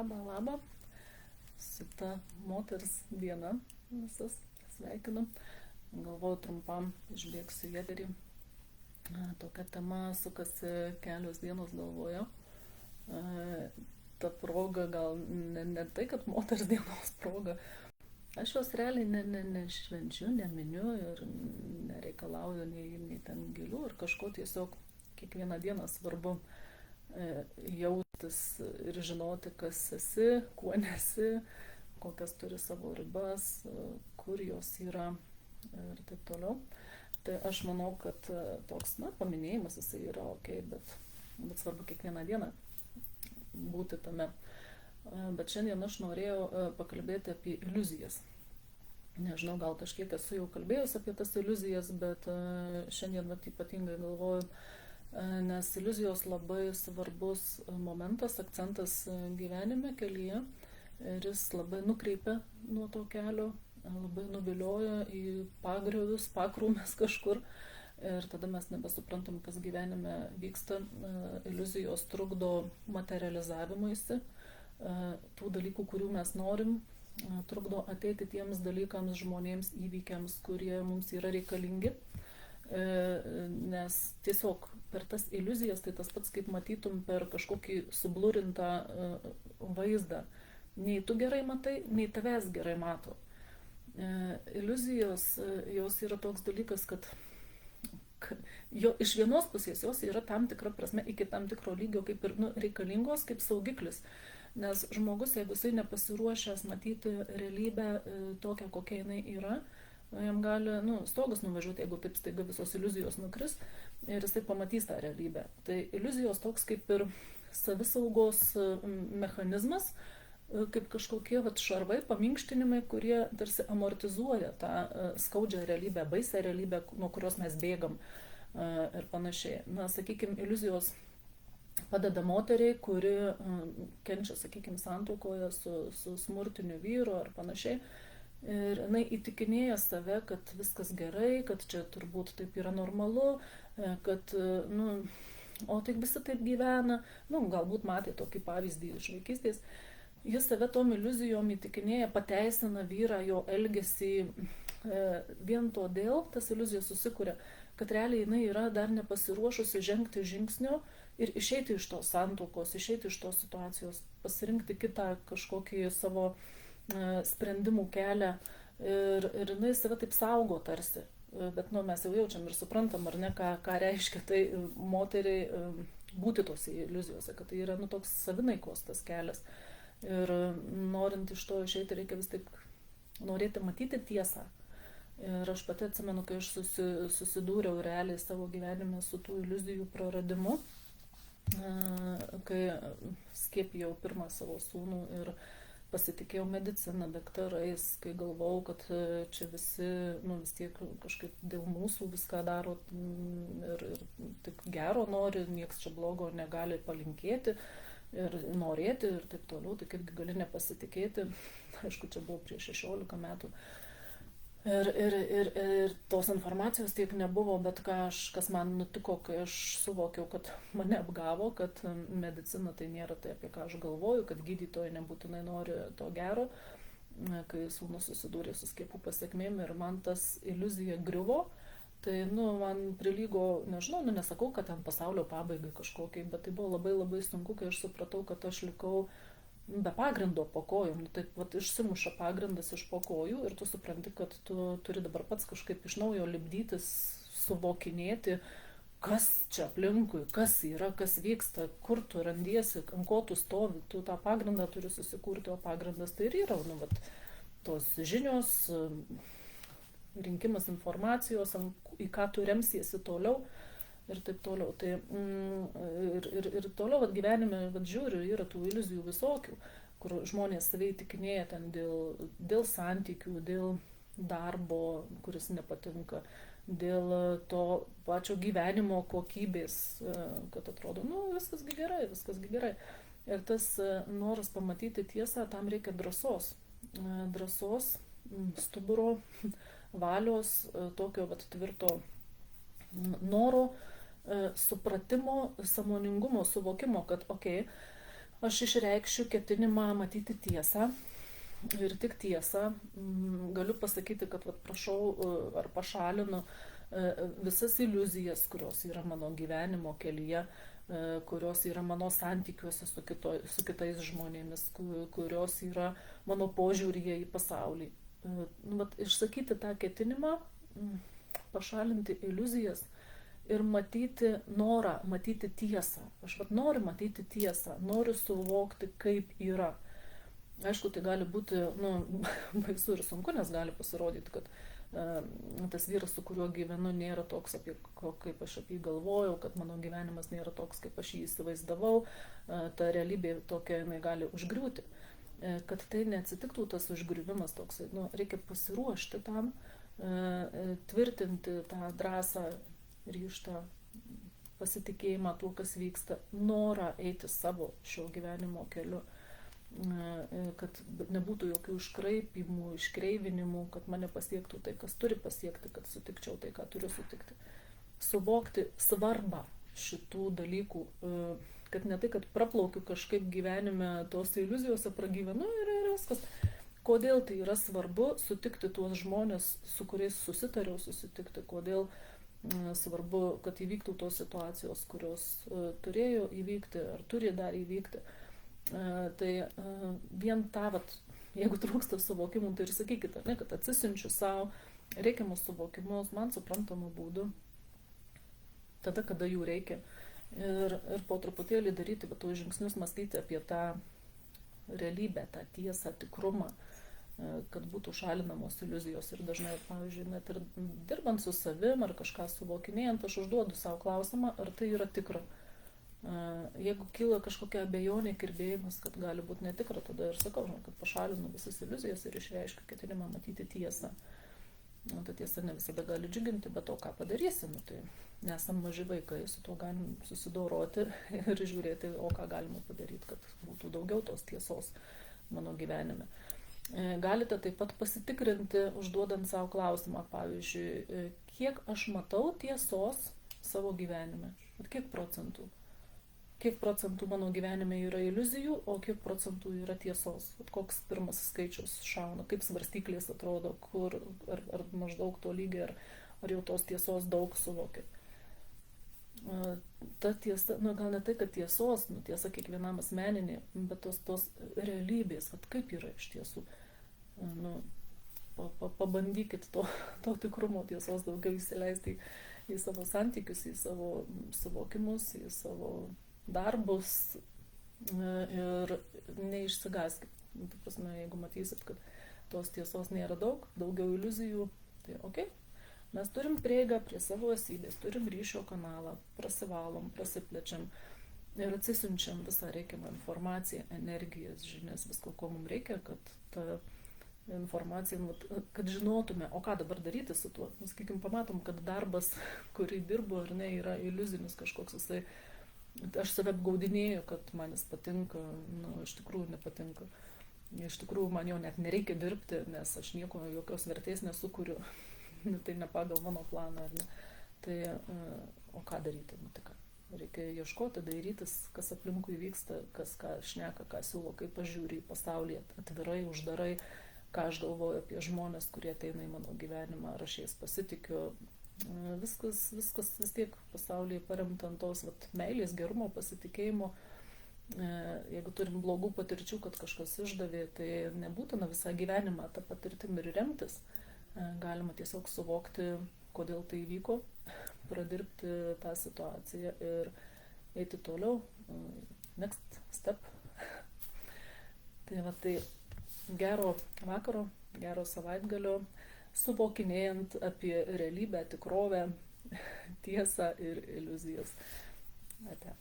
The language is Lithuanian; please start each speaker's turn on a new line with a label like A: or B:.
A: Labą. Su ta moters diena visas sveikinu. Galvoju, trumpam išbėgsiu į eterį. Tokia tema sukasi kelios dienos galvoje. Ta proga gal ne tai, kad moters dienos proga. Aš jos realiai nešvenčiu, neminiu ir nereikalauju nei ten gilių ir kažko tiesiog kiekvieną dieną svarbu jaustis ir žinoti, kas esi, kuo nesi, kokias turi savo ribas, kur jos yra ir taip toliau. Tai aš manau, kad toks, paminėjimas jisai yra ok, bet svarbu kiekvieną dieną būti tame. Bet šiandien aš norėjau pakalbėti apie iliuzijas. Nežinau, gal kažkiek esu jau kalbėjus apie tas iliuzijas, bet šiandien ypatingai galvoju, nes iliuzijos labai svarbus momentas, akcentas gyvenime, kelyje. Ir jis labai nukreipia nuo to kelio, labai nuvilioja į pagriovius, pakrūmes kažkur. Ir tada mes nebesuprantam, kas gyvenime vyksta. Iliuzijos trukdo materializavimuisi tų dalykų, kurių mes norim, trukdo ateiti tiems dalykams, žmonėms, įvykiams, kurie mums yra reikalingi. Nes tiesiog per tas iliuzijas tai tas pats, kaip matytum per kažkokį sublurintą vaizdą. Nei tu gerai matai, nei tavęs gerai mato. Iliuzijos, jos yra toks dalykas, kad iš vienos pusės jos yra tam tikra prasme iki tam tikro lygio kaip ir reikalingos, kaip saugiklis. Nes žmogus, jeigu jisai nepasiruošęs matyti realybę tokią, kokia jinai yra, jam gali stogas nuvažiuoti, jeigu taip staiga visos iliuzijos nukris ir jisai pamatys tą realybę. Tai iliuzijos toks kaip ir savisaugos mechanizmas, kaip kažkokie šarvai, paminkštinimai, kurie tarsi amortizuoja tą skaudžią realybę, baisią realybę, nuo kurios mes bėgam ir panašiai. Sakykime, iliuzijos padeda moteriai, kuri kenčia, sakykime, santuokoje su smurtiniu vyru ar panašiai. Ir jinai įtikinėja save, kad viskas gerai, kad čia turbūt taip yra normalu, kad, o tik visi taip gyvena. Galbūt matė tokį pavyzdį iš vaikystės. Jis save tom iliuzijom įtikinėja, pateisina vyrą, jo elgesį. Vien todėl tas iliuzijas susikuria, kad realiai jinai yra dar nepasiruošusi žengti žingsnio ir išeiti iš tos santuokos, išeiti iš tos situacijos, pasirinkti kitą kažkokį savo sprendimų kelią ir jinai save taip saugo tarsi. Bet mes jau jaučiam ir suprantam, ar ne, ką reiškia tai moteriai būti tose iliuzijose, kad tai yra toks savinaikos tas kelias. Ir norint iš to išeiti, reikia vis tik norėti matyti tiesą. Ir aš pati atsimenu, kai aš susidūriau realiai savo gyvenime su tų iliuzijų praradimu, kai skiepijau pirmą savo sūnų ir pasitikėjau mediciną, daktarais, kai galvojau, kad čia visi vis tiek kažkaip dėl mūsų viską daro ir tik gero nori, nieks čia blogo negali palinkėti ir norėti ir taip toliau, tai kaipgi gali nepasitikėti. Aišku, čia buvo prieš 16 metų. Ir tos informacijos tiek nebuvo, bet kas man nutiko, kai aš suvokiau, kad mane apgavo, kad medicina tai nėra tai, apie ką aš galvoju, kad gydytojai nebūtinai nori to gero, kai sūnus susidūrė su skiepų pasekmėm ir man tas iliuzija griuvo, tai man prilygo, nežinau, nesakau, kad ten pasaulio pabaigai kažkokiai, bet tai buvo labai labai sunku, kai aš supratau, kad aš likau be pagrindo po kojom. Taip išsimuša pagrindas iš po kojų ir tu supranti, kad tu turi dabar pats kažkaip iš naujo lipdytis, suvokinėti, kas čia aplinkui, kas yra, kas vyksta, kur tu randiesi, ant ko tu stovi, tu tą pagrindą turi susikurti, o pagrindas tai ir yra, tos žinios, rinkimas informacijos, į ką tu remsiesi toliau ir taip toliau. Tai, ir toliau gyvenime žiūriu, yra tų iliuzijų visokių, kur žmonės save įtikinėja ten dėl santykių, dėl darbo, kuris nepatinka, dėl to pačio gyvenimo kokybės, kad atrodo, viskas gerai. Ir tas noras pamatyti tiesą, tam reikia drąsos, stuburo, valios, tokio tvirto noro, supratimo, sąmoningumo, suvokimo, kad aš išreikščiau ketinimą matyti tiesą ir tik tiesą. Galiu pasakyti, kad prašau ar pašalinu visas iliuzijas, kurios yra mano gyvenimo kelyje, kurios yra mano santykiuose su kitais žmonėmis, kurios yra mano požiūryje į pasaulį. Išsakyti tą ketinimą, pašalinti iliuzijas ir matyti norą, matyti tiesą. Aš noriu matyti tiesą, noriu suvokti, kaip yra. Aišku, tai gali būti baisu ir sunku, nes gali pasirodyti, kad tas vyras, su kuriuo gyvenu, nėra toks, kaip aš apie jį galvojau, kad mano gyvenimas nėra toks, kaip aš jį įsivaizdavau, ta realybė tokia jinai gali užgriūti. Kad tai neatsitiktų tas užgriuvimas toksai, reikia pasiruošti tam, tvirtinti tą drąsą, ryžtą, pasitikėjimą tuo, kas vyksta, norą eiti savo šio gyvenimo keliu, kad nebūtų jokių iškraipimų, iškreivinimų, kad mane pasiektų tai, kas turi pasiekti, kad sutikčiau tai, ką turiu sutikti. Suvokti svarbą šitų dalykų, kad ne tai, kad praplaukiu kažkaip gyvenime tos iliuzijose, pragyvenu ir viskas. Kodėl tai yra svarbu sutikti tuos žmonės, su kuriais susitariau susitikti, kodėl svarbu, kad įvyktų tos situacijos, kurios turėjo įvykti ar turi dar įvykti. Tai vien tą, jeigu trūksta suvokimų, tai ir sakykite, kad atsisinčiu savo reikiamus suvokimus, man suprantamų būdų, tada, kada jų reikia. Ir po truputėlį daryti tuos žingsnius, mąstyti apie tą realybę, tą tiesą, tikrumą, kad būtų šalinamos iliuzijos. Ir dažnai, pavyzdžiui, net ir dirbant su savim ar kažką suvokinėjant, aš užduodu savo klausimą, ar tai yra tikra. Jeigu kyla kažkokia abejonė, kirbėjimas, kad gali būti netikra, tada ir sakau, kad pašalinu visas iliuzijas ir išreiškiu ketinimą matyti tiesą. Ta tiesa ne visada gali džiuginti, bet to ką padarysi, tai nesam maži vaikai, su to galim susidoroti ir žiūrėti, o ką galima padaryti, kad būtų daugiau tos tiesos mano gyvenime. Galite taip pat pasitikrinti, užduodant savo klausimą, pavyzdžiui, kiek aš matau tiesos savo gyvenime, kiek procentų. Kiek procentų mano gyvenime yra iliuzijų, o kiek procentų yra tiesos. Koks pirmas skaičius šauna, kaip svarstyklės atrodo, kur, ar maždaug to lygio, ar jau tos tiesos daug suvokia. Ta tiesa, gal ne tai, kad tiesos, tiesa kiekvienam asmeninė, bet tos realybės, kaip yra iš tiesų. Pabandykit to tikrumo tiesos daugiau įsileisti į savo santykius, į savo suvokimus, į savo darbus ir neišsigaskit. Ta prasme, jeigu matysit, kad tos tiesos nėra daug, daugiau iliuzijų, tai okei. Mes turim prieigą prie savo esybės, turim ryšio kanalą, prasivalom, prasiplečiam ir atsisiunčiam visą reikiamą informaciją, energijas, žinias, visko, ko mums reikia, kad ta informacija, kad žinotume, o ką dabar daryti su tuo. Sakykime, pamatom, kad darbas, kurį dirbu, ar ne, yra iliuzinis kažkoks, jisai aš save apgaudinėju, kad man jis patinka, iš tikrųjų nepatinka. Iš tikrųjų man jo net nereikia dirbti, nes aš nieko, jokios vertės nesukuriu. Tai ne pagal mano planą, ar ne. Tai, o ką daryti? Reikia ieškoti, dairytis, kas aplinkui vyksta, kas ką šneka, ką siūlo, kaip aš žiūriu į pasaulį, atvirai, uždarai, ką aš galvoju apie žmonės, kurie ateina į mano gyvenimą, ar aš jais pasitikiu. Viskas vis tiek pasaulyje paremta ant tos meilės, gerumo, pasitikėjimo. Jeigu turim blogų patirčių, kad kažkas išdavė, tai nebūtina visą gyvenimą tą patirtim ir remtis. Galima tiesiog suvokti, kodėl tai įvyko, pradirbti tą situaciją ir eiti toliau. Next step. Tai gero vakaro, gero savaitgalio, suvokinėjant apie realybę, tikrovę, tiesą ir iliuzijas. Ate.